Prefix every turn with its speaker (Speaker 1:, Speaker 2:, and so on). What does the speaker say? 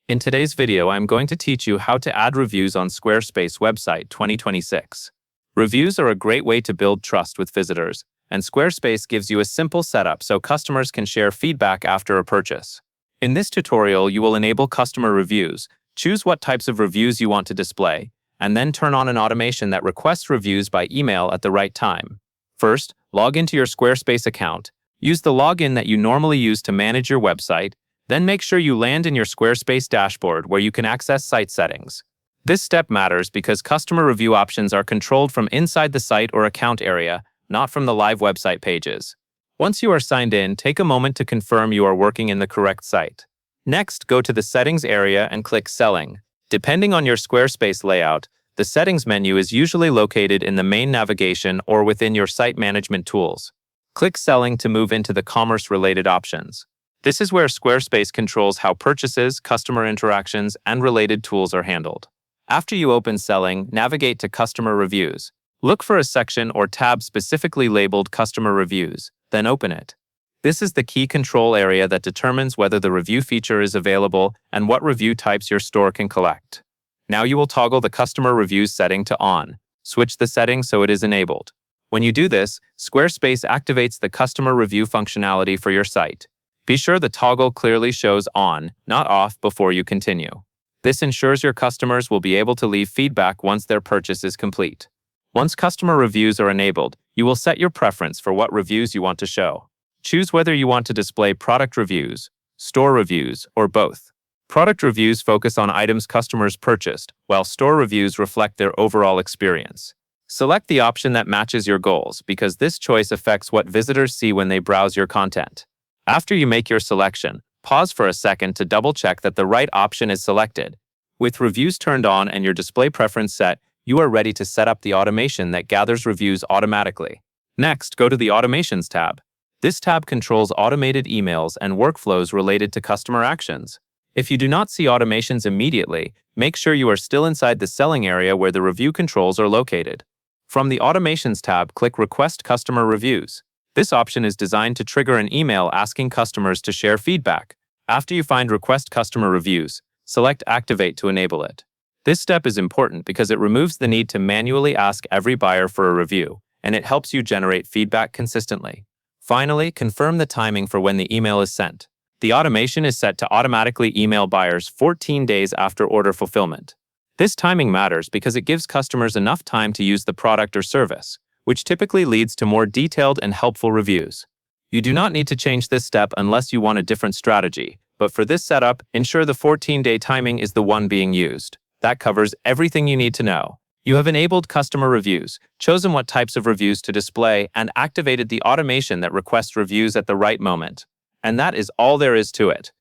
Speaker 1: In today's video, I'm going to teach you how to add reviews on Squarespace website 2026. Reviews are a great way to build trust with visitors, and Squarespace gives you a simple setup so customers can share feedback after a purchase. In this tutorial, you will enable customer reviews, choose what types of reviews you want to display, and then turn on an automation that requests reviews by email at the right time. First, log into your Squarespace account. Use the login that you normally use to manage your website. Then make sure you land in your Squarespace dashboard where you can access site settings. This step matters because customer review options are controlled from inside the site or account area, not from the live website pages. Once you are signed in, take a moment to confirm you are working in the correct site. Next, go to the Settings area and click Selling. Depending on your Squarespace layout, the Settings menu is usually located in the main navigation or within your site management tools. Click Selling to move into the commerce-related options. This is where Squarespace controls how purchases, customer interactions, and related tools are handled. After you open Selling, navigate to Customer Reviews. Look for a section or tab specifically labeled Customer Reviews, then open it. This is the key control area that determines whether the review feature is available and what review types your store can collect. Now you will toggle the Customer Reviews setting to On. Switch the setting so it is enabled. When you do this, Squarespace activates the customer review functionality for your site. Be sure the toggle clearly shows on, not off, before you continue. This ensures your customers will be able to leave feedback once their purchase is complete. Once customer reviews are enabled, you will set your preference for what reviews you want to show. Choose whether you want to display product reviews, store reviews, or both. Product reviews focus on items customers purchased, while store reviews reflect their overall experience. Select the option that matches your goals because this choice affects what visitors see when they browse your content. After you make your selection, pause for a second to double-check that the right option is selected. With reviews turned on and your display preference set, you are ready to set up the automation that gathers reviews automatically. Next, go to the Automations tab. This tab controls automated emails and workflows related to customer actions. If you do not see automations immediately, make sure you are still inside the Selling area where the review controls are located. From the Automations tab, click Request Customer Reviews. This option is designed to trigger an email asking customers to share feedback. After you find Request Customer Reviews, select Activate to enable it. This step is important because it removes the need to manually ask every buyer for a review, and it helps you generate feedback consistently. Finally, confirm the timing for when the email is sent. The automation is set to automatically email buyers 14 days after order fulfillment. This timing matters because it gives customers enough time to use the product or service, which typically leads to more detailed and helpful reviews. You do not need to change this step unless you want a different strategy, but for this setup, ensure the 14-day timing is the one being used. That covers everything you need to know. You have enabled customer reviews, chosen what types of reviews to display, and activated the automation that requests reviews at the right moment. And that is all there is to it.